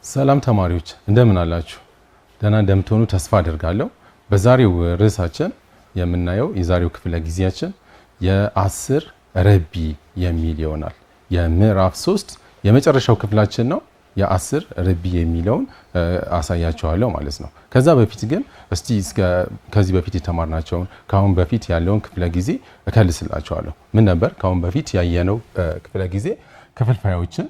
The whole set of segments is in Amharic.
ሰላም ተማሪዎች እንደምን አላችሁ? ደህና እንደምትሆኑ ተስፋ አደርጋለሁ። በዛሬው ርዕሳችን የምናየው የዛሬው ክፍለ ጊዜያችን የ10 ረቢ የሚል ይሆናል። የምዕራፍ 3 የመጨረሻው ክፍላችን ነው። የ10 ረቢ የሚለውን አሳያችኋለሁ ማለት ነው። ከዛ በፊት ግን እስቲ ከዚህ በፊት የተማርናቸውን ካሁን በፊት ያለውን ክፍለ ጊዜ እከልስላችኋለሁ። ምን ነበር ካሁን በፊት ያየነው ክፍለ ጊዜ? ክፍልፋዮችን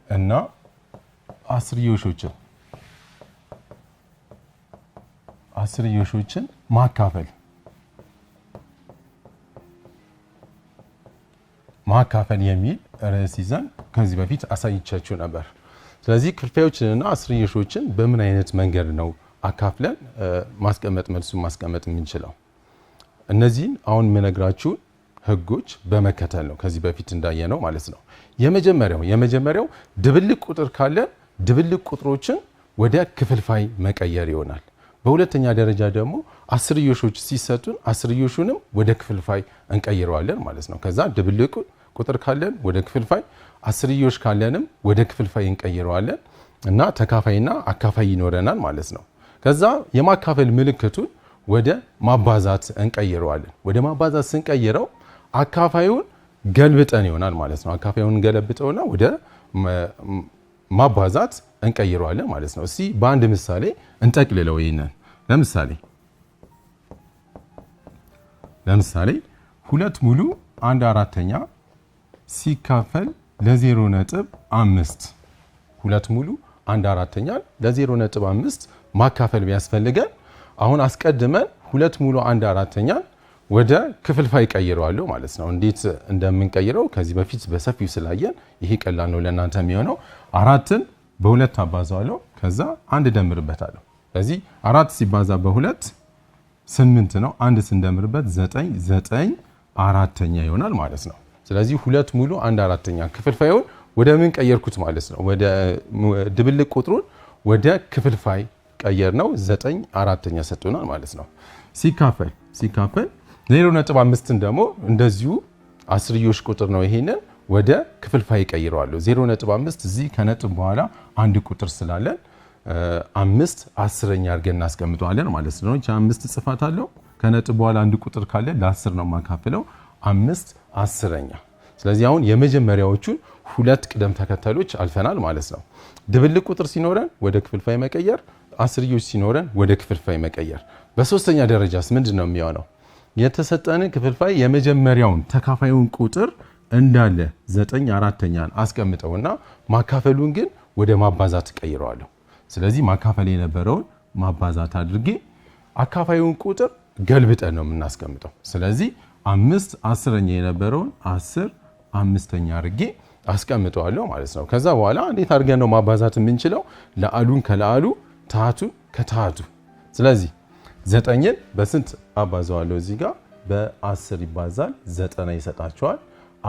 እና አስርዮሾችን ማካፈል የሚል ርዕስ ይዘን ከዚህ በፊት አሳይቻችሁ ነበር። ስለዚህ ክፍልፋዮችንና አስርዮሾችን በምን አይነት መንገድ ነው አካፍለን መልሱን ማስቀመጥ የምንችለው? እነዚህን አሁን የምነግራችሁን ህጎች በመከተል ነው ከዚህ በፊት እንዳየነው ማለት ነው። የመጀመሪያው ድብልቅ ቁጥር ካለ ድብልቅ ቁጥሮችን ወደ ክፍልፋይ መቀየር ይሆናል። በሁለተኛ ደረጃ ደግሞ አስርዮሾች ሲሰጡን አስርዮሹንም ወደ ክፍልፋይ እንቀይረዋለን ማለት ነው። ከዛ ድብልቅ ቁጥር ካለን ወደ ክፍልፋይ፣ አስርዮሽ ካለንም ወደ ክፍልፋይ እንቀይረዋለን እና ተካፋይና አካፋይ ይኖረናል ማለት ነው። ከዛ የማካፈል ምልክቱን ወደ ማባዛት እንቀይረዋለን። ወደ ማባዛት ስንቀይረው አካፋዩን ገልብጠን ይሆናል ማለት ነው። አካፋዩን ገለብጠውና ወደ ማባዛት እንቀይረዋለን ማለት ነው። እስቲ በአንድ ምሳሌ እንጠቅልለው ይሄንን። ለምሳሌ 2 ሙሉ 1/4 ሲካፈል ለ0.5 2 ሙሉ 1/4 ለ0.5 ማካፈል ቢያስፈልገን አሁን አስቀድመን 2 ሙሉ 1/4 ወደ ክፍልፋይ ቀይረዋለሁ ማለት ነው። እንዴት እንደምንቀይረው ከዚህ በፊት በሰፊው ስላየን ይሄ ቀላል ነው ለእናንተ የሚሆነው። 4ን በ2 አባዛዋለሁ፣ ከዛ 1 ደምርበታለሁ። ስለዚህ 4 ሲባዛ በ2 8 ነው። 1 ስንደምርበት 9/4 ይሆናል ማለት ነው። ስለዚህ 2 ሙሉ 1/4 ክፍልፋዩን ወደ ምን ቀየርኩት ማለት ነው? ወደ ድብልቅ ቁጥሩን ወደ ክፍልፋይ ቀየር ነው። 9/4 ሰጥቶናል ማለት ነው። ሲካፈል 0.5ን ደግሞ እንደዚሁ አስርዮሽ ቁጥር ነው። ይሄንን ወደ ክፍልፋይ ቀይረዋለሁ። 0.5 እዚህ ከነጥብ በኋላ አንድ ቁጥር ስላለን 5/10 አድርገን እናስቀምጠዋለን ማለት ነው። 5 ጽፋት አለው። ከነጥብ በኋላ አንድ ቁጥር ካለ ለ10 ነው የማካፍለው 5/10። ስለዚህ አሁን የመጀመሪያዎቹን 2 ቅደም ተከተሎች አልፈናል ማለት ነው። ድብልቅ ቁጥር ሲኖረን ወደ ክፍልፋይ መቀየር፣ አስርዮሽ ሲኖረን ወደ ክፍልፋይ መቀየር። በሶስተኛ ደረጃስ ምንድን ነው የሚሆነው? የተሰጠንን ክፍልፋይ የመጀመሪያውን ተካፋዩን ቁጥር እንዳለ 9/4 አስቀምጠውና ማካፈሉን ግን ወደ ማባዛት ቀይረዋለሁ። ስለዚህ ማካፈል የነበረውን ማባዛት አድርጌ አካፋዩን ቁጥር ገልብጠን ነው የምናስቀምጠው። ስለዚህ 5/10 የነበረውን 10/5 አድርጌ አስቀምጠዋለሁ ማለት ነው። ከዛ በኋላ እንዴት አድርገን ነው ማባዛት የምንችለው? ለአሉን ከለአሉ ታሃቱን ከታሃቱ። ስለዚህ 9ን በስንት አባዛዋለሁ? እዚህ ጋር በ10 ይባዛል 90 ይሰጣቸዋል።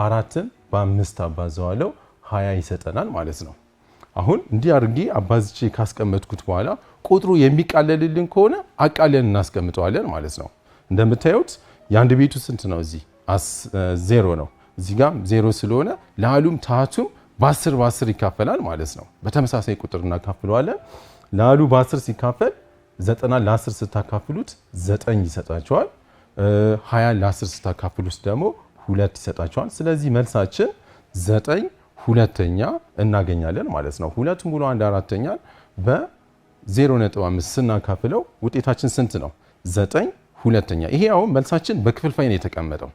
4ን በ5 አባዛዋለሁ 20 ይሰጠናል ማለት ነው። አሁን እንዲህ አድርጌ አባዝቼ ካስቀመጥኩት በኋላ ቁጥሩ የሚቃለልልን ከሆነ አቃለን እናስቀምጠዋለን ማለት ነው። እንደምታዩት የአንድ ቤቱ ስንት ነው? እዚህ 0 ነው። እዚህ ጋር 0 ስለሆነ ለአሉም ታሃቱም በ10 ይካፈላል ማለት ነው። በተመሳሳይ ቁጥር እናካፍለዋለን። ለአሉ በ10 ሲካፈል 90 ለ10 ስታካፍሉት 9 ይሰጣቸዋል። 20 ለ10 ስታካፍሉት ደግሞ 2 ይሰጣቸዋል። ስለዚህ መልሳችን 9/2 እናገኛለን ማለት ነው። 2 ሙሉ 1/4 በ0.5 ስናካፍለው ውጤታችን ስንት ነው? 9/2። ይሄ አሁን መልሳችን በክፍልፋይ ነው የተቀመጠው።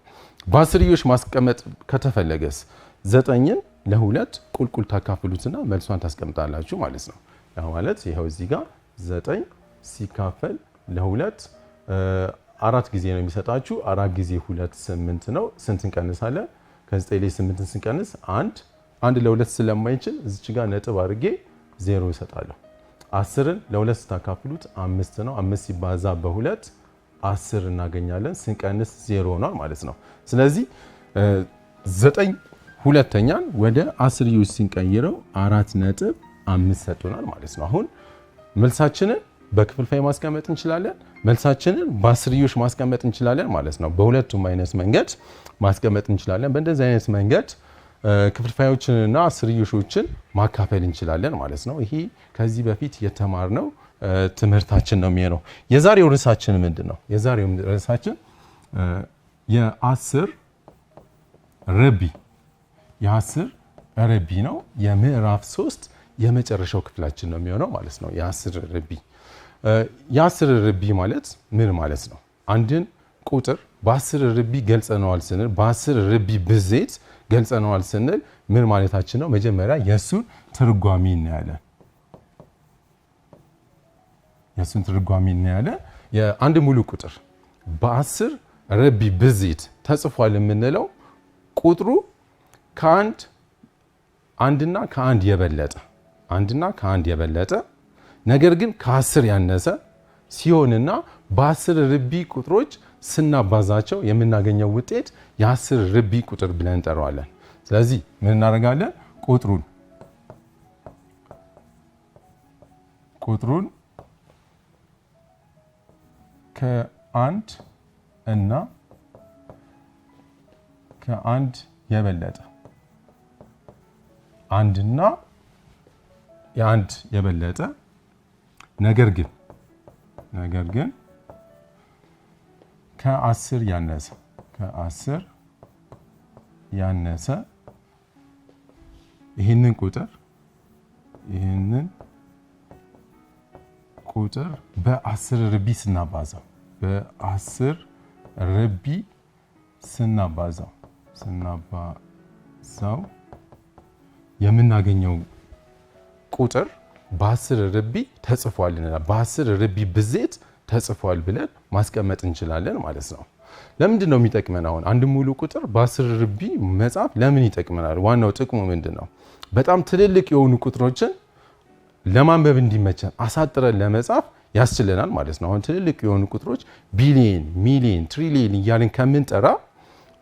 በአስርዮሽ ማስቀመጥ ከተፈለገስ 9ን ለ2 ቁልቁል ታካፍሉትና መልሷን ታስቀምጣላችሁ ማለት ነው። ያ ማለት ይሄው እዚህ ጋር 9 ሲካፈል ለ2 4 ጊዜ ነው የሚሰጣችሁ። 4 ጊዜ 2 8 ነው። ስንት እንቀንሳለን? ከ9 ላይ 8ን ስንቀንስ 1 ለ2 ስለማይችል እዚች ጋር ነጥብ አድርጌ 0 እሰጣለሁ። 10ን ለ2 ስታካፍሉት 5 ነው። 5 ሲባዛ በ2 10 እናገኛለን። ስንቀንስ 0 ሆኗል ማለት ነው። ስለዚህ 9/2 ወደ አስርዮሽ ስንቀይረው 4.5 ሰጥቶናል ማለት ነው። አሁን መልሳችንን በክፍልፋይ ማስቀመጥ እንችላለን፣ መልሳችንን በአስርዮሽ ማስቀመጥ እንችላለን ማለት ነው። በሁለቱም አይነት መንገድ ማስቀመጥ እንችላለን። በእንደዚህ አይነት መንገድ ክፍልፋዮችንና አስርዮሾችን ማካፈል እንችላለን ማለት ነው። ይሄ ከዚህ በፊት የተማርነው ትምህርታችን ነው የሚሆነው። የዛሬው ርዕሳችን ምንድነው? የዛሬው ርዕሳችን የአስር ረቢ ነው። የምዕራፍ 3 የመጨረሻው ክፍላችን ነው የሚሆነው ማለት ነው። የአስር ረቢ ማለት ምን ማለት ነው? አንድን ቁጥር በአስር ረቢ ገልጸነዋል ስንል፣ በአስር ረቢ ብዜት ገልጸነዋል ስንል ምን ማለታችን ነው? መጀመሪያ የእሱን ትርጓሜ እናያለን። የአንድ ሙሉ ቁጥር በአስር ረቢ ብዜት ተጽፏል የምንለው ቁጥሩ አንድና ከአንድ የበለጠ ነገር ግን ከ10 ያነሰ ሲሆንና በ10 ርቢ ቁጥሮች ስናባዛቸው የምናገኘው ውጤት የ10 ርቢ ቁጥር ብለን እንጠራዋለን። ስለዚህ ምን እናደርጋለን? ቁጥሩን ከአንድ የበለጠ አንድና የአንድ የበለጠ ነገር ግን ከ10 ያነሰ ይህንን ቁጥር በ10 ርቢ ስናባዛው የምናገኘው ቁጥር በ10 ርቢ ተጽፏል እንላለን። በ10 ርቢ ብዜት ተጽፏል ብለን ማስቀመጥ እንችላለን ማለት ነው። ለምንድን ነው የሚጠቅመን? አሁን አንድ ሙሉ ቁጥር በ10 ርቢ መጻፍ ለምን ይጠቅመናል? ዋናው ጥቅሙ ምንድን ነው? በጣም ትልልቅ የሆኑ ቁጥሮችን ለማንበብ እንዲመቸን አሳጥረን ለመጻፍ ያስችለናል ማለት ነው። አሁን ትልልቅ የሆኑ ቁጥሮች ቢሊየን፣ ሚሊየን፣ ትሪሊየን እያልን ከምንጠራ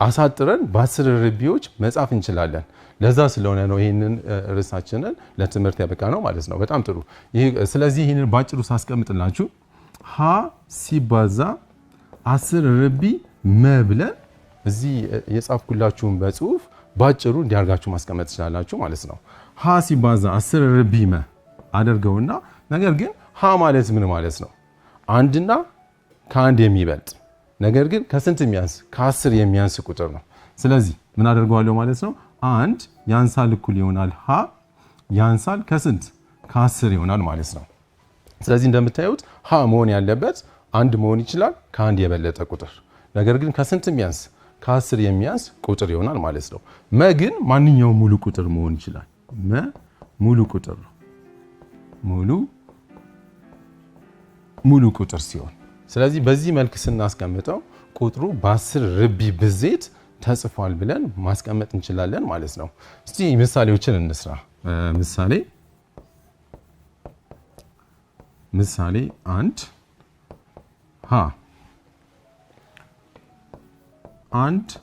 አሳጥረን በ10 ርቢዎች መጻፍ እንችላለን። ለዛ ስለሆነ ነው ይህንን ርዕሳችንን ለትምህርት ያበቃ ነው ማለት ነው። በጣም ጥሩ። ስለዚህ ይህንን ባጭሩ ሳስቀምጥላችሁ ሀ ሲባዛ 10 ርቢ ብለን እዚህ የጻፍኩላችሁን በጽሁፍ ባጭሩ እንዲያርጋችሁ ማስቀመጥ ትችላላችሁ ማለት ነው። ሀ ሲባዛ 10 ርቢ አደርገውና ነገር ግን ሀ ማለት ምን ማለት ነው? አንድና ከአንድ የሚበልጥ ነገር ግን ከስንት የሚያንስ? ከ10 የሚያንስ ቁጥር ነው። ስለዚህ ምን አደርገዋለሁ ማለት ነው? አንድ ያንሳል እኩል ይሆናል ሀ ያንሳል ከስንት? ከ10 ይሆናል ማለት ነው። ስለዚህ እንደምታዩት ሀ መሆን ያለበት አንድ መሆን ይችላል ከአንድ የበለጠ ቁጥር ነገር ግን ከስንት የሚያንስ? ከ10 የሚያንስ ቁጥር ይሆናል ማለት ነው። መ ግን ማንኛውም ሙሉ ቁጥር መሆን ይችላል። መ ሙሉ ቁጥር ነው። ሙሉ ቁጥር ሲሆን ስለዚህ በዚህ መልክ ስናስቀምጠው ቁጥሩ በ10 ርቢ ብዜት ተጽፏል ብለን ማስቀመጥ እንችላለን ማለት ነው። እስቲ ምሳሌዎችን እንስራ። ምሳሌ 1 ሀ 1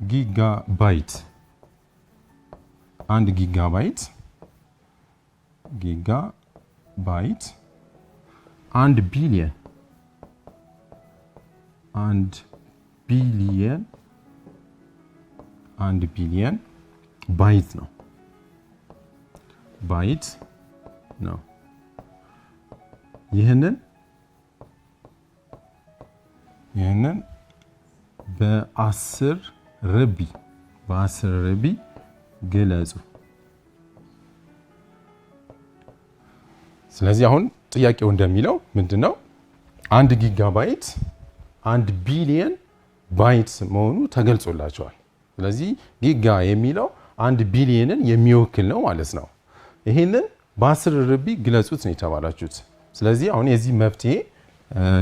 ጊጋባይት 1 ጊጋባይት 1 ቢሊየን 1 ቢሊየን ባይት ነው። ይህንን በ10 ርቢ ግለጹ። ስለዚህ አሁን ጥያቄው እንደሚለው ምንድነው? 1 ጊጋባይት 1 ቢሊየን ባይት መሆኑ ተገልጾላቸዋል። ስለዚህ ጊጋ የሚለው 1 ቢሊየንን የሚወክል ነው ማለት ነው። ይሄንን በ10 ርቢ ግለጹት ነው የተባላችሁት። ስለዚህ አሁን የዚህ መፍትሄ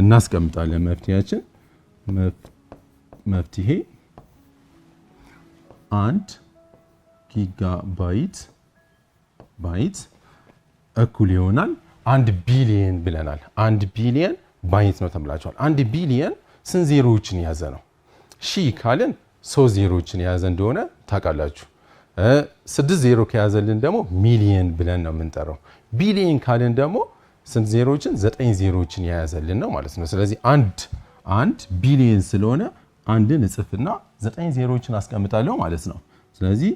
እናስቀምጣለን። መፍትሄ 1 ጊጋባይት እኩል ይሆናል 1 ቢሊየን ብለናል። 1 ቢሊየን ባይት ነው ተብላችኋል። 1 ቢሊየን ስንት ዜሮዎችን የያዘ ነው? ሺህ ካልን 3 ዜሮዎችን የያዘ እንደሆነ ታውቃላችሁ። 6 ዜሮ ከያዘልን ደግሞ ሚሊየን ብለን ነው የምንጠራው። ቢሊየን ካልን ደግሞ ስንት ዜሮዎችን? 9 ዜሮዎችን የያዘልን ነው ማለት ነው። ስለዚህ አንድ ቢሊየን ስለሆነ አንድን እጽፍና 9 ዜሮዎችን አስቀምጣለሁ ማለት ነው። ስለዚህ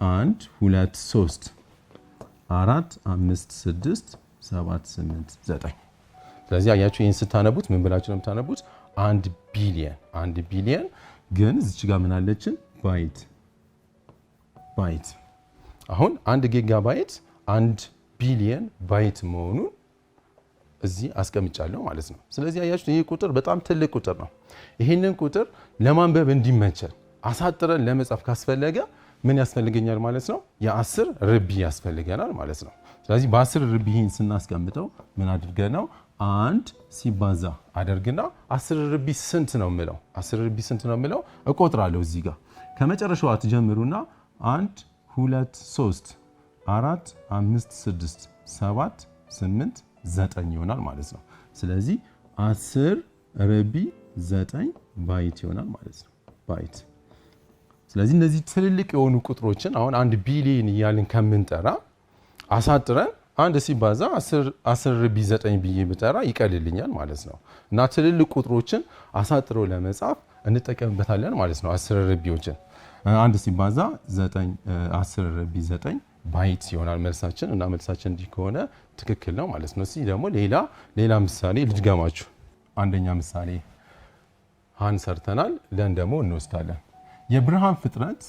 1 2 3 4 5 6 7 8 9 ስለዚህ አያችሁ ይህን ስታነቡት ምን ብላችሁ ነው የምታነቡት? 1 ቢሊየን ግን እዚች ጋር ምን አለችን? ባይት። አሁን 1 ጊጋባይት 1 ቢሊየን ባይት መሆኑን እዚህ አስቀምጫለሁ ማለት ነው። ስለዚህ አያችሁ ይህ ቁጥር በጣም ትልቅ ቁጥር ነው። ይህንን ቁጥር ለማንበብ እንዲመቸን አሳጥረን ለመጻፍ ካስፈለገ ምን ያስፈልገኛል ማለት ነው? የ10 ርቢ ያስፈልገናል ማለት ነው። ስለዚህ በ10 ርቢ ይህን ስናስቀምጠው ምን አድርገን ነው? 1 ሲባዛ አደርግና 10 ርቢ ስንት ነው የምለው? 10 ርቢ ስንት ነው የምለው? እቆጥራለሁ እዚህ ጋር ከመጨረሻው ትጀምሩና 1 2 3 4 5 6 7 8 9 ይሆናል ማለት ነው። ስለዚህ 10 ርቢ 9 ባይት ይሆናል ማለት ነው። ባይት። ስለዚህ እነዚህ ትልልቅ የሆኑ ቁጥሮችን አሁን 1 ቢሊየን እያልን ከምንጠራ አሳጥረን 1 ሲባዛ 10 ርቢ 9 ብዬ ብጠራ ይቀልልኛል ማለት ነው። እና ትልልቅ ቁጥሮችን አሳጥረው ለመጻፍ እንጠቀምበታለን ማለት ነው። 10 ርቢዎችን 1 ሲባዛ 10 ርቢ 9 ባይት ይሆናል መልሳችን። እና መልሳችን እንዲህ ከሆነ ትክክል ነው ማለት ነው። እስኪ ደግሞ ሌላ ምሳሌ ልድገማችሁ። አንደኛ ምሳሌ ሀን ሰርተናል። ለን ደግሞ እንወስዳለን። የብርሃን ፍጥነት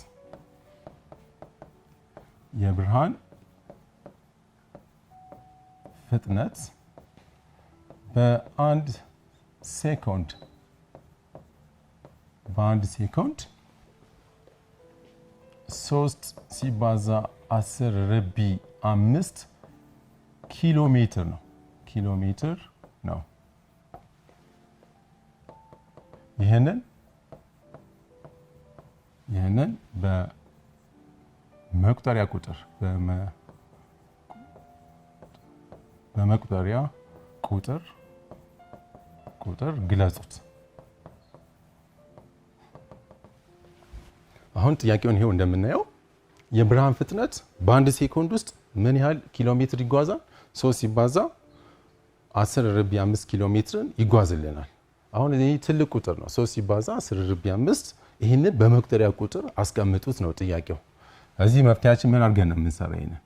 በአንድ ሴኮንድ 3 ሲባዛ 10 ርቢ 5 ኪሎ ሜትር ነው። ይህንን በመቁጠሪያ ቁጥር ግለጹት። አሁን ጥያቄውን ይሄው እንደምናየው የብርሃን ፍጥነት በአንድ ሴኮንድ ውስጥ ምን ያህል ኪሎ ሜትር ይጓዛል? 3 ሲባዛ 10 ርቢ 5 ኪሎ ሜትርን ይጓዝልናል። አሁን ይሄ ትልቅ ቁጥር ነው። 3 ሲባዛ 10 ርቢ 5 ይህንን በመቁጠሪያ ቁጥር አስቀምጡት ነው ጥያቄው። እዚህ መፍትሄያችን ምን አድርገን ነው የምንሰራው? ይሄንን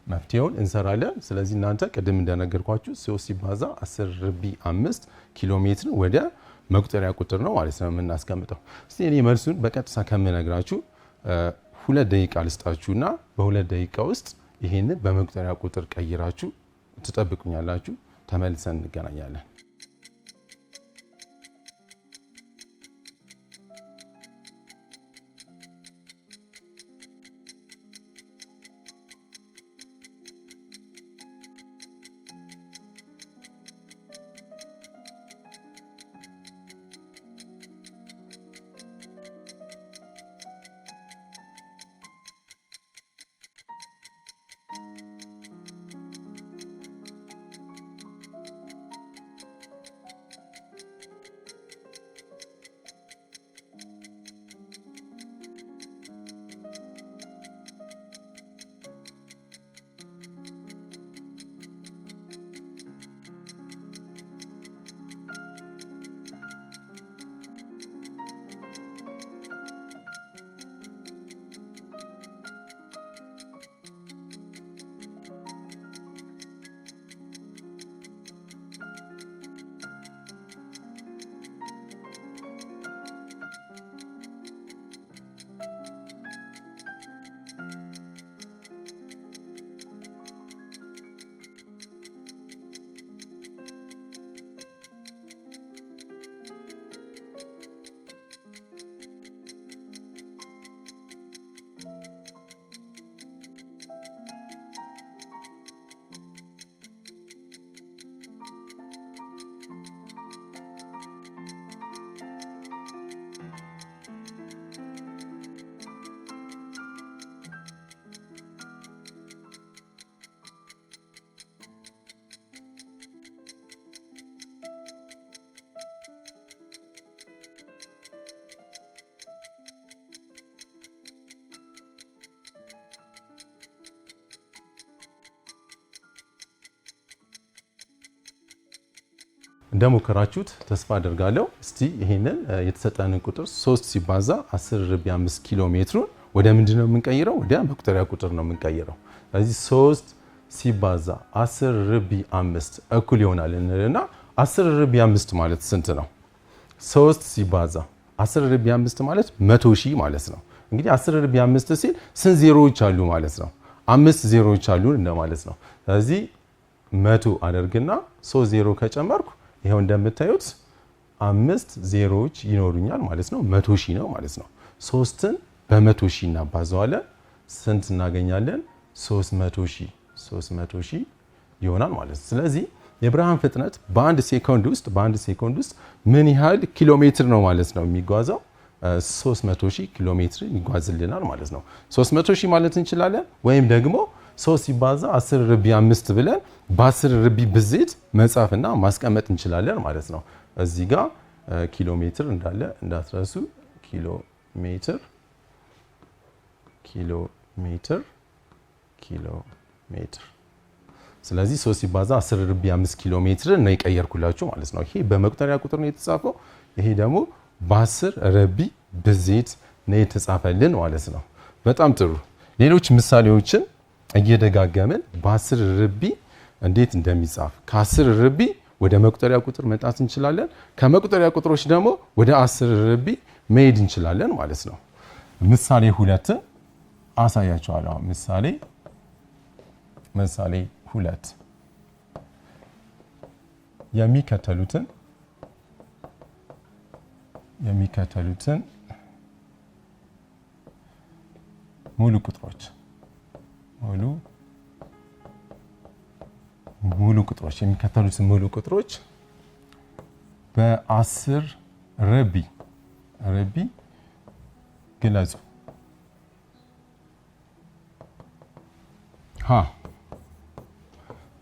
መፍትሄውን እንሰራለን። ስለዚህ እናንተ ቅድም እንደነገርኳችሁ 3 ሲባዛ 10 ርቢ 5 ኪሎ ሜትርን ወደ መቁጠሪያ ቁጥር ነው ማለት ነው የምናስቀምጠው። እስቲ እኔ መልሱን በቀጥታ ከምነግራችሁ 2 ደቂቃ ልስጣችሁና በ2 ደቂቃ ውስጥ ይሄንን በመቁጠሪያ ቁጥር ቀይራችሁ ትጠብቁኛላችሁ። ተመልሰን እንገናኛለን። እንደሞከራችሁት ተስፋ አደርጋለሁ። እስቲ ይሄንን የተሰጠንን ቁጥር 3 ሲባዛ 10 ርቢ 5 ኪሎ ሜትሩን ወደ ምንድነው የምንቀይረው? ወደ መቁጠሪያ ቁጥር ነው የምንቀይረው። ስለዚህ 3 ሲባዛ 10 ርቢ 5 እኩል ይሆናል እንልና 10 ርቢ 5 ማለት ስንት ነው? 3 ሲባዛ 10 ርቢ 5 ማለት 100 ሺህ ማለት ነው። እንግዲህ 10 ርቢ 5 ሲል ስንት ዜሮዎች አሉ ማለት ነው? 5 ዜሮዎች አሉ እንደማለት ነው። ስለዚህ 100 አደርግና 3 ዜሮ ከጨመርኩ ይሄው እንደምታዩት 5 ዜሮዎች ይኖሩኛል ማለት ነው። 100 ሺህ ነው ማለት ነው። 3ን በ100 ሺህ እናባዛዋለን። ስንት እናገኛለን? 300 ሺህ ይሆናል ማለት ነው። ስለዚህ የብርሃን ፍጥነት በአንድ ሴኮንድ ውስጥ ምን ያህል ኪሎ ሜትር ነው ማለት ነው የሚጓዘው? 300 ሺህ ኪሎ ሜትር ይጓዝልናል ማለት ነው። 300 ሺህ ማለት እንችላለን ወይም ደግሞ 3 ሲባዛ 10 ርቢ 5 ብለን በ10 ርቢ ብዜት መጻፍና ማስቀመጥ እንችላለን ማለት ነው። እዚህ ጋር ኪሎ ሜትር እንዳለ እንዳትረሱ። ኪሎ ሜትር ስለዚህ 3 ሲባዛ 10 ርቢ 5 ኪሎ ሜትር ነው የቀየርኩላችሁ ማለት ነው። ይሄ በመቁጠሪያ ቁጥር ነው የተጻፈው። ይሄ ደግሞ በ10 ርቢ ብዜት ነው የተጻፈልን ማለት ነው። በጣም ጥሩ። ሌሎች ምሳሌዎችን እየደጋገምን በ10 ርቢ እንዴት እንደሚጻፍ ከ10 ርቢ ወደ መቁጠሪያ ቁጥር መጣት እንችላለን። ከመቁጠሪያ ቁጥሮች ደግሞ ወደ 10 ርቢ መሄድ እንችላለን ማለት ነው። ምሳሌ 2 አሳያችኋለሁ። ምሳሌ 2 የሚከተሉትን ሙሉ ቁጥሮች የሚከተሉትን ሙሉ ቁጥሮች በ10 ርቢ ግለጹ። ሀ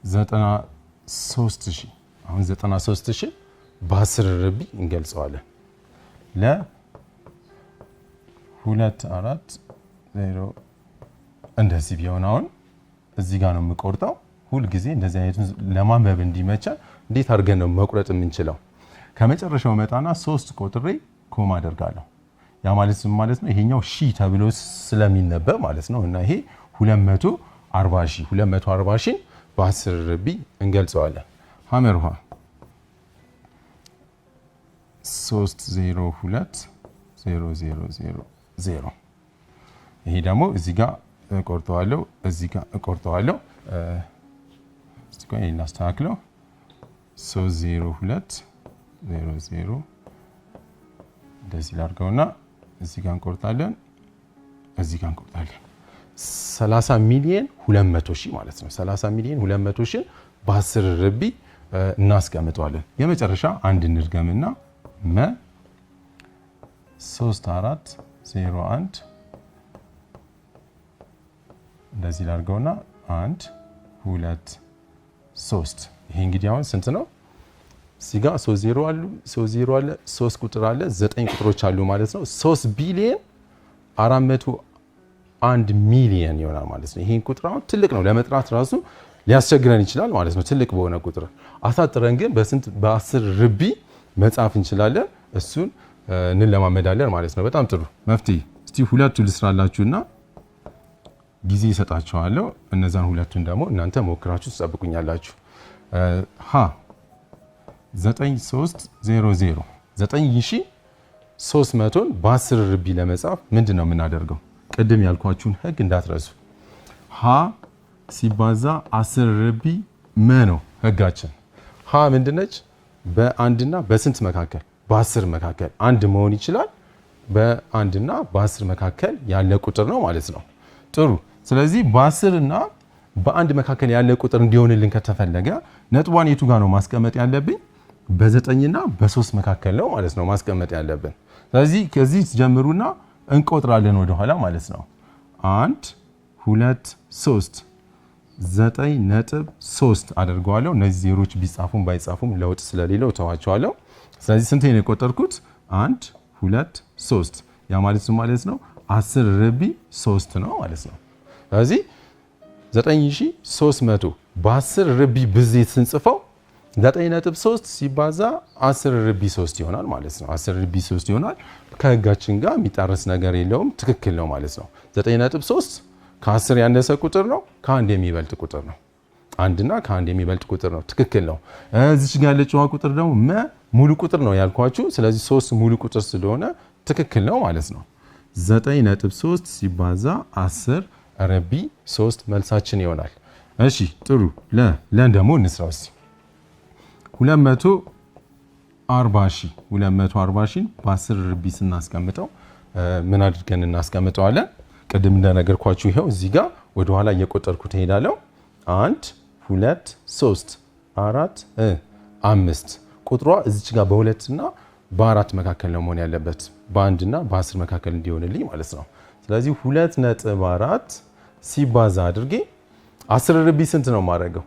93,000 አሁን 93,000 በ10 ርቢ እንገልጸዋለን። ለ 240 እንደዚህ ቢሆን አሁን እዚህ ጋር ነው የምቆርጠው። ሁል ጊዜ እንደዚህ አይነቱን ለማንበብ እንዲመቻል እንዴት አድርገን ነው መቁረጥ የምንችለው? ከመጨረሻው መጣና 3 ቆጥሬ ኮማ አደርጋለሁ። ያ ማለት ምን ማለት ነው? ይሄኛው ሺህ ተብሎ ስለሚነበብ ማለት ነው። እና ይሄ 240 ሺህ በ10 ርቢ እንገልጸዋለን። ሐመር ውሃ 302000 ይሄ ደግሞ እዚህ ጋር እቆርጠዋለሁ፣ እዚህ ጋር እቆርጠዋለሁ። እስቲ ቆይ እናስተካክለው። 302000 እንደዚህ ላድርገውና እዚህ ጋር እንቆርጣለን፣ እዚህ ጋር እንቆርጣለን። 30 ሚሊዮን 200 ሺህ ማለት ነው። 30 ሚሊዮን 200 ሺህ በ10 ርቢ እናስቀምጠዋለን። የመጨረሻ አንድ እንድገምና 3401 እንደዚህ ላድርገውና 1 2 3 ይሄ እንግዲህ አሁን ስንት ነው? እዚህ ጋር 3 ዜሮ አለ፣ 3 ቁጥር አለ፣ 9 ቁጥሮች አሉ ማለት ነው። 3 ቢሊዮን 401 ሚሊዮን ይሆናል ማለት ነው። ይሄን ቁጥር አሁን ትልቅ ነው፣ ለመጥራት ራሱ ሊያስቸግረን ይችላል ማለት ነው። ትልቅ በሆነ ቁጥር አሳጥረን ግን በ10 ርቢ መጻፍ እንችላለን። እሱን እንለማመዳለን ማለት ነው። በጣም ጥሩ መፍትሄ። እስቲ ሁለቱ ልስራላችሁና ጊዜ ይሰጣችኋለሁ። እነዛን ሁለቱን ደግሞ እናንተ ሞክራችሁ ትጠብቁኛላችሁ። ሀ 9300 9300ን በ10 ርቢ ለመጻፍ ምንድን ነው የምናደርገው? ቅድም ያልኳችሁን ህግ እንዳትረሱ። ሀ ሲባዛ 10 ርቢ መ ነው ህጋችን። ሀ ምንድነች? በአንድና በስንት መካከል? በ10 መካከል አንድ መሆን ይችላል። በአንድና በ10 መካከል ያለ ቁጥር ነው ማለት ነው። ጥሩ። ስለዚህ በ10 እና በአንድ መካከል ያለ ቁጥር እንዲሆንልን ከተፈለገ ነጥቧን የቱ ጋር ነው ማስቀመጥ ያለብኝ? በ9 እና በ3 መካከል ነው ማለት ነው ማስቀመጥ ያለብን። ስለዚህ ከዚህ ጀምሩና እንቆጥራለን ወደኋላ ማለት ነው። 1 2 3 9.3 አደርገዋለሁ። እነዚህ ዜሮች ቢጻፉም ባይጻፉም ለውጥ ስለሌለው ተዋቸዋለሁ። ስለዚህ ስንት ነው የቆጠርኩት? 1 2 3 ያ ማለት ነው 10 ርቢ 3 ነው ማለት ነው። ስለዚህ 9300 በ10 ርቢ ብዜት ስንጽፈው 9.3 ሲባዛ 10 ርቢ 3 ይሆናል ማለት ነው። 10 ርቢ 3 ይሆናል። ከህጋችን ጋር የሚጣረስ ነገር የለውም። ትክክል ነው ማለት ነው። 9.3 ከ10 ያነሰ ቁጥር ነው፣ ከአንድ የሚበልጥ ቁጥር ነው። አንድና ከአንድ የሚበልጥ ቁጥር ነው። ትክክል ነው። እዚች ጋር ያለችው ቁጥር ደግሞ ሙሉ ቁጥር ነው ያልኳችሁ። ስለዚህ 3 ሙሉ ቁጥር ስለሆነ ትክክል ነው ማለት ነው። 9.3 ሲባዛ 10 ርቢ 3 መልሳችን ይሆናል። እሺ ጥሩ። ለን ደግሞ እንስራው እስቲ 240 ሺህ በ10 ርቢ ስናስቀምጠው ምን አድርገን እናስቀምጠዋለን? ቅድም እንደነገርኳችሁ ይሄው እዚህ ጋር ወደ ኋላ እየቆጠርኩት እሄዳለሁ። 1 2 3 4 5 ቁጥሯ እዚች ጋር በ2 እና በ4 መካከል ነው መሆን ያለበት፣ በ1 እና በ10 መካከል እንዲሆንልኝ ማለት ነው። ስለዚህ 2.4 ሲባዛ አድርጌ 10 ርቢ ስንት ነው የማደርገው?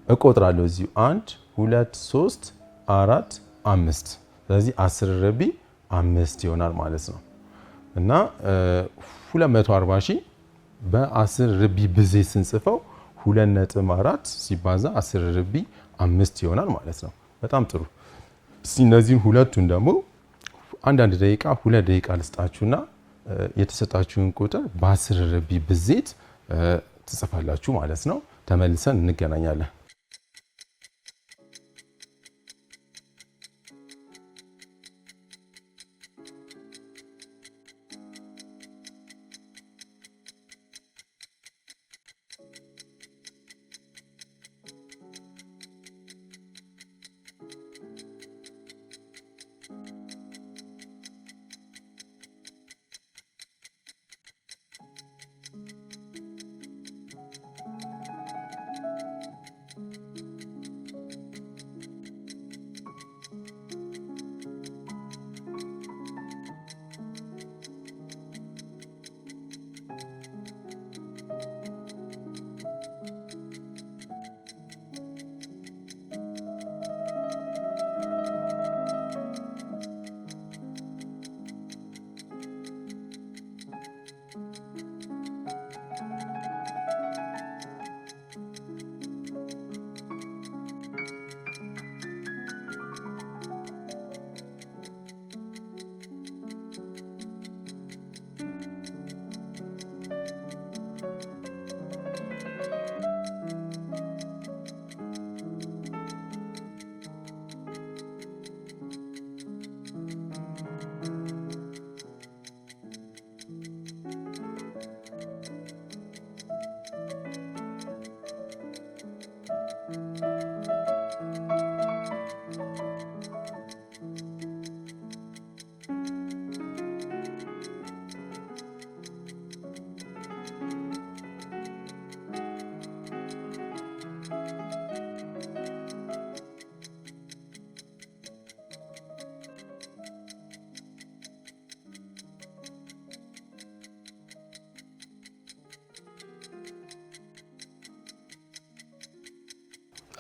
እቆጥራለሁ እዚሁ 1 2 3 4 5 ስለዚህ 10 ርቢ 5 ይሆናል ማለት ነው። እና 240 ሺህ በ10 ርቢ ብዜት ስንጽፈው 2.4 ሲባዛ 10 ርቢ 5 ይሆናል ማለት ነው። በጣም ጥሩ። እስቲ እነዚህን ሁለቱን ደግሞ አንዳንድ ደቂቃ 2 ደቂቃ ልስጣችሁና የተሰጣችሁን ቁጥር በ10 ርቢ ብዜት ትጽፋላችሁ ማለት ነው። ተመልሰን እንገናኛለን።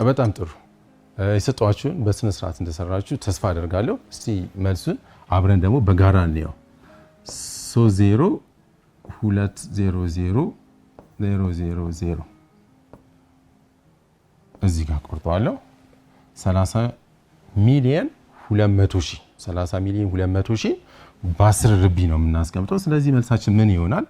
በጣም ጥሩ። የሰጧችሁን በስነ ስርዓት እንደሰራችሁ ተስፋ አደርጋለሁ። እስቲ መልሱን አብረን ደግሞ በጋራ እንየው። 30 200 000 እዚህ ጋር ቆርጠዋለሁ። 30 ሚሊዮን 200 ሺህ 30 ሚሊዮን 200 ሺህ በ10 ርቢ ነው የምናስቀምጠው። ስለዚህ መልሳችን ምን ይሆናል?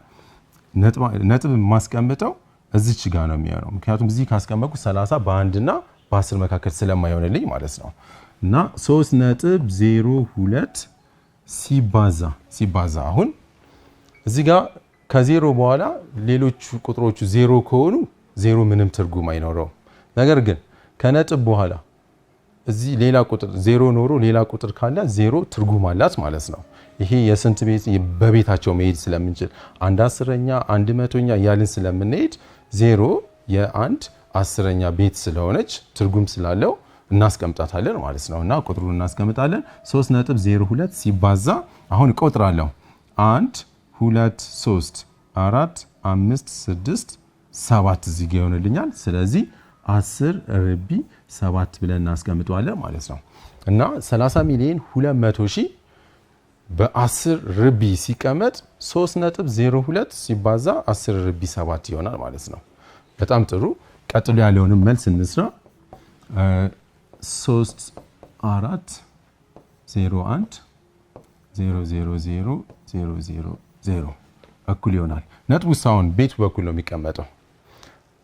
ነጥብ የማስቀምጠው እዚች ጋር ነው የሚሆነው። ምክንያቱም እዚህ ካስቀመጥኩ 30 በ1 እና በ10 መካከል ስለማይሆንልኝ ማለት ነው። እና 3.02 ሲባዛ አሁን እዚህ ጋር ከዜሮ በኋላ ሌሎቹ ቁጥሮቹ ዜሮ ከሆኑ ዜሮ ምንም ትርጉም አይኖረውም። ነገር ግን ከነጥብ በኋላ እዚህ ሌላ ቁጥር ዜሮ ኖሮ ሌላ ቁጥር ካለ ዜሮ ትርጉም አላት ማለት ነው። ይሄ የስንት ቤት በቤታቸው መሄድ ስለምንችል 1 10ኛ 1 100ኛ ያልን ስለምንሄድ ዜሮ የአንድ 10ኛ ቤት ስለሆነች ትርጉም ስላለው እናስቀምጣታለን ማለት ነው። እና ቁጥሩን እናስቀምጣለን። 3.02 ሲባዛ አሁን እቆጥራለሁ 1 2 3 4 5 6 7 እዚህ ጋር ይሆንልኛል። ስለዚህ 10 ርቢ 7 ብለን እናስቀምጠዋለን ማለት ነው። እና 30 ሚሊዮን 200 ሺህ በ10 ርቢ ሲቀመጥ 3.02 ሲባዛ 10 ርቢ 7 ይሆናል ማለት ነው። በጣም ጥሩ። ቀጥሎ ያለውንም መልስ እንስራ። 3 4 0 1 0 0 0 0 0 0 እኩል ይሆናል። ነጥቡ ሳውን ቤቱ በኩል ነው የሚቀመጠው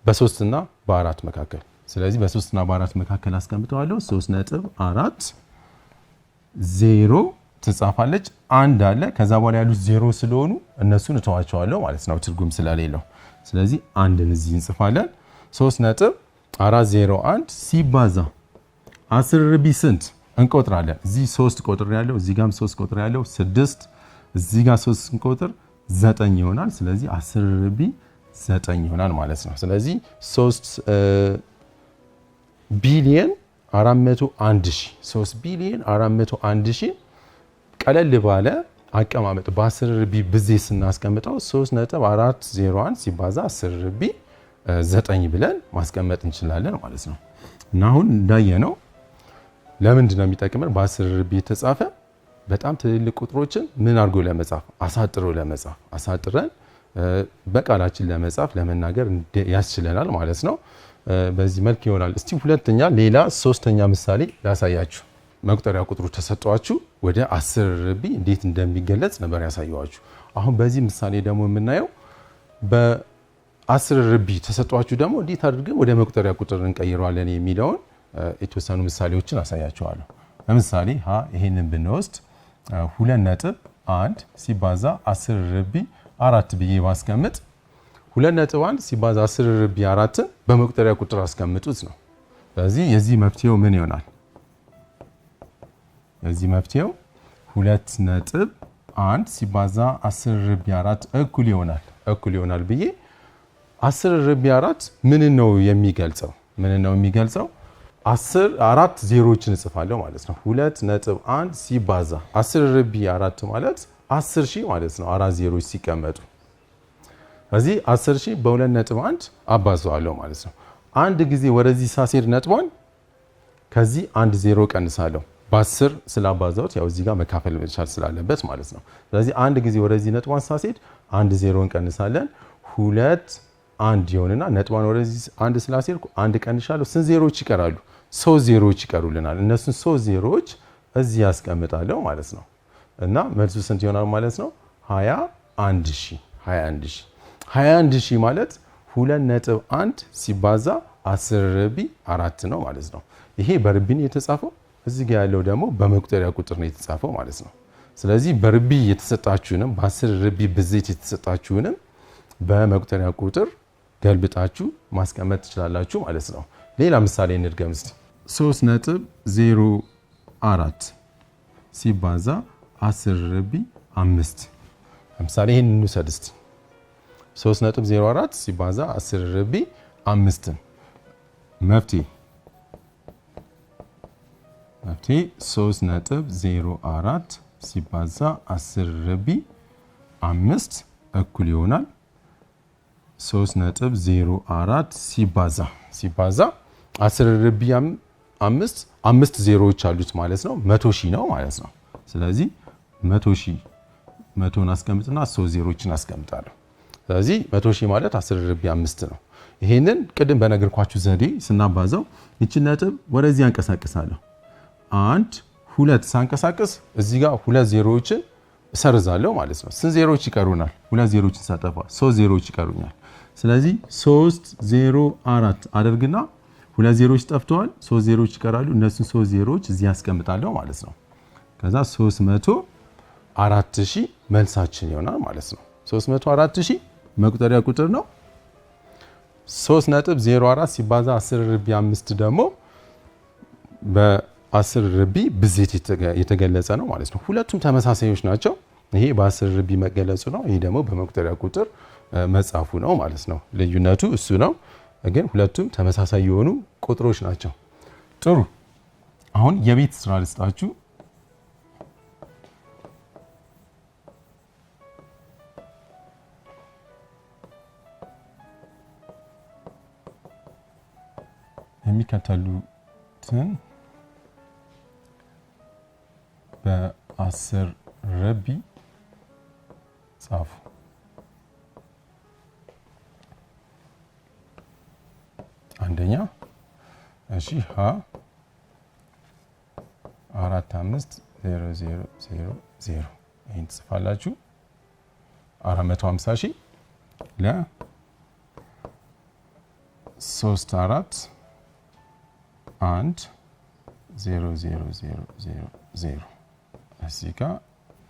በ3 እና በ4 መካከል። ስለዚህ በ3 እና በ4 መካከል አስቀምጠዋለሁ። 3.4 0 ትጻፋለች። አንድ አለ ከዛ በኋላ ያሉት 0 ስለሆኑ እነሱን እተዋቸዋለሁ ማለት ነው ትርጉም ስለሌለው። ስለዚህ አንድን እዚህ እንጽፋለን። 3.401 ሲባዛ 10 ርቢ ስንት እንቆጥራለን። እዚህ 3 ቁጥር ያለው እዚህ ጋርም 3 ቁጥር ያለው 6 እዚህ ጋር 3 እንቆጥር 9 ይሆናል። ስለዚህ 10 ርቢ 9 ይሆናል ማለት ነው። ስለዚህ 3 ቢሊየን 401 ሺህ 3 ቢሊየን 401 ሺህ ቀለል ባለ አቀማመጥ በ10 ርቢ ብዜት ስናስቀምጠው 3.401 ሲባዛ 10 ርቢ 9 ብለን ማስቀመጥ እንችላለን ማለት ነው። እና አሁን እንዳየነው ለምንድን ነው የሚጠቅመን? በ10 ርቢ የተጻፈ በጣም ትልልቅ ቁጥሮችን ምን አድርጎ ለመጻፍ አሳጥሮ ለመጻፍ አሳጥረን በቃላችን ለመጻፍ ለመናገር ያስችለናል ማለት ነው። በዚህ መልክ ይሆናል። እስቲ ሁለተኛ ሌላ ሶስተኛ ምሳሌ ላሳያችሁ። መቁጠሪያ ቁጥሩ ተሰጧችሁ ወደ 10 ርቢ እንዴት እንደሚገለጽ ነበር ያሳየዋችሁ። አሁን በዚህ ምሳሌ ደግሞ የምናየው በ10 ርቢ ተሰጧችሁ ደግሞ እንዴት አድርገን ወደ መቁጠሪያ ቁጥር እንቀይረዋለን የሚለውን የተወሰኑ ምሳሌዎችን አሳያችኋለሁ። ለምሳሌ ይሄንን ብንወስድ 2.1 ሲባዛ 10 ርቢ 4 ብዬ ባስቀምጥ 2.1 ሲባዛ 10 ርቢ 4 በመቁጠሪያ ቁጥር አስቀምጡት ነው። ስለዚህ የዚህ መፍትሄው ምን ይሆናል? የዚህ መፍትሄው 2.1 ሲባዛ 10 ርቢ 4 እኩል ይሆናል ብዬ 10 ርቢ 4 ምን ነው የሚገልጸው? 4 ዜሮዎችን እጽፋለሁ ማለት ነው። 2.1 ሲባዛ 10 ርቢ 4 ማለት 10 ሺህ ማለት ነው። 4 ዜሮዎች ሲቀመጡ ስለዚህ 10 ሺህ በ2.1 አባዛዋለሁ ማለት ነው። አንድ ጊዜ ወደዚህ ሳሴድ ነጥቧን ከዚህ አንድ ዜሮ ቀንሳለሁ። በ10 ስላባዛሁት ያው እዚህ ጋር መካፈል መቻል ስላለበት ማለት ነው። ስለዚህ አንድ ጊዜ ወደዚህ ነጥቧን ሳሴድ አንድ ዜሮ እንቀንሳለን። 2 1 ይሆንና ነጥቧን ወደዚህ አንድ ስላሴድኩ አንድ ቀንሻለሁ። ስንት ዜሮዎች ይቀራሉ? 3 ዜሮዎች ይቀሩልናል። እነሱን 3 ዜሮዎች እዚህ ያስቀምጣለሁ ማለት ነው። እና መልሱ ስንት ይሆናል ማለት ነው? 21 ሺህ ማለት 2.1 ሲባዛ 10 ርቢ 4 ነው ማለት ነው። ይሄ በርቢ ነው የተጻፈው። እዚህ ጋር ያለው ደግሞ በመቁጠሪያ ቁጥር ነው የተጻፈው ማለት ነው። ስለዚህ በርቢ የተሰጣችሁንም በ10 ርቢ ብዜት የተሰጣችሁንም በመቁጠሪያ ቁጥር ገልብጣችሁ ማስቀመጥ ትችላላችሁ ማለት ነው። ሌላ ምሳሌ እንድገም እስቲ 3.04 ሲባዛ 10 ርቢ 5 ለምሳሌ ይሄን እንውሰድ እስቲ 3.04 ሲባዛ 10 ርቢ 5 መፍትሄ 3.04 ሲባዛ 10 ርቢ 5 እኩል ይሆናል 3.04 ሲባዛ 10 ርቢ 5 ዜሮዎች አሉት ማለት ነው። 100 ሺህ ነው ማለት ነው። ስለዚህ 100 ሺህ መቶን አስቀምጥና 3 ዜሮችን አስቀምጣለሁ። ስለዚህ 100 ሺህ ማለት 10 ርቢ 5 ነው። ይሄንን ቅድም በነገርኳችሁ ዘዴ ስናባዛው ይችን ነጥብ ወደዚህ አንቀሳቅሳለሁ። 1 2 ሳንቀሳቀስ እዚህ ጋር 2 ዜሮዎችን እሰርዛለሁ ማለት ነው። ስንት ዜሮዎች ይቀሩናል? 2 ዜሮዎችን ሳጠፋ 3 ዜሮዎች ይቀሩኛል። ስለዚህ 304 አደርግና 2 ዜሮዎች ጠፍተዋል፣ 3 ዜሮዎች ይቀራሉ። እነሱን 3 ዜሮዎች እዚህ ያስቀምጣለሁ ማለት ነው። ከዛ 304,000 መልሳችን ይሆናል ማለት ነው። 304,000 መቁጠሪያ ቁጥር ነው። 3.04 ሲባዛ 10 ርቢ 5 ደግሞ በ10 ርቢ ብዜት የተገለጸ ነው ማለት ነው። ሁለቱም ተመሳሳዮች ናቸው። ይሄ በ10 ርቢ መገለጹ ነው። ይሄ ደግሞ በመቁጠሪያ ቁጥር መጻፉ ነው ማለት ነው። ልዩነቱ እሱ ነው። ግን ሁለቱም ተመሳሳይ የሆኑ ቁጥሮች ናቸው። ጥሩ። አሁን የቤት ስራ ልስጣችሁ። የሚከተሉትን በ10 ርቢ ጻፉ። አንደኛ እሺ ሀ 450,000 ይሄን ትጽፋላችሁ 450,000 ለ 341,000 እዚህ ጋር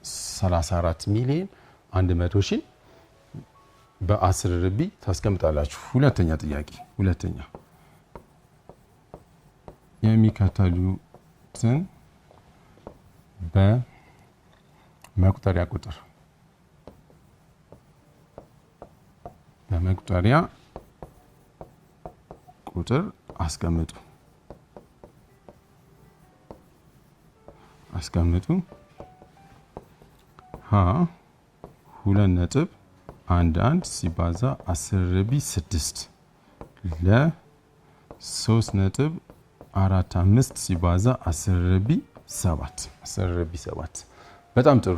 34,100,000 በ10 ርቢ ታስቀምጣላችሁ። ሁለተኛ ጥያቄ የሚከተሉትን በመቁጠሪያ ቁጥር አስቀምጡ። ሀ 2.11 ሲባዛ 10 ርቢ 6 ለ 3.45 ሲባዛ 10 ርቢ 7 በጣም ጥሩ።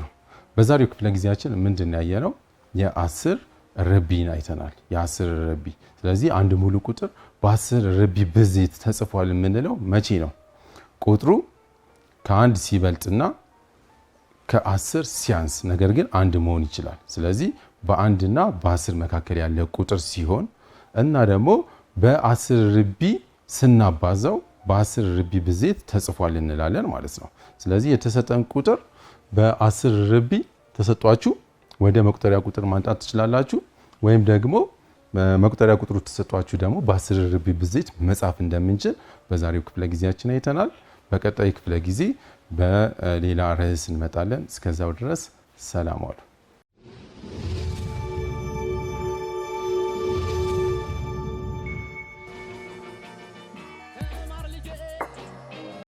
በዛሬው ክፍለ ጊዜያችን ምንድን ያየነው የ10 ርቢን አይተናል። የ10 ርቢ። ስለዚህ አንድ ሙሉ ቁጥር በ10 ርቢ ብዜት ተጽፏል የምንለው መቼ ነው? ቁጥሩ ከአንድ ሲበልጥና ከ10 ሲያንስ ነገር ግን አንድ መሆን ይችላል። ስለዚህ በአንድና በ10 መካከል ያለ ቁጥር ሲሆን እና ደግሞ በ10 ርቢ ስናባዛው በ10 ርቢ ብዜት ተጽፏል እንላለን ማለት ነው። ስለዚህ የተሰጠን ቁጥር በ10 ርቢ ተሰጧችሁ ወደ መቁጠሪያ ቁጥር ማንጣት ትችላላችሁ። ወይም ደግሞ መቁጠሪያ ቁጥሩ ተሰጧችሁ ደግሞ በ10 ርቢ ብዜት መጻፍ እንደምንችል በዛሬው ክፍለ ጊዜያችን አይተናል። በቀጣይ ክፍለ ጊዜ በሌላ ርዕስ እንመጣለን። እስከዛው ድረስ ሰላም ዋሉ።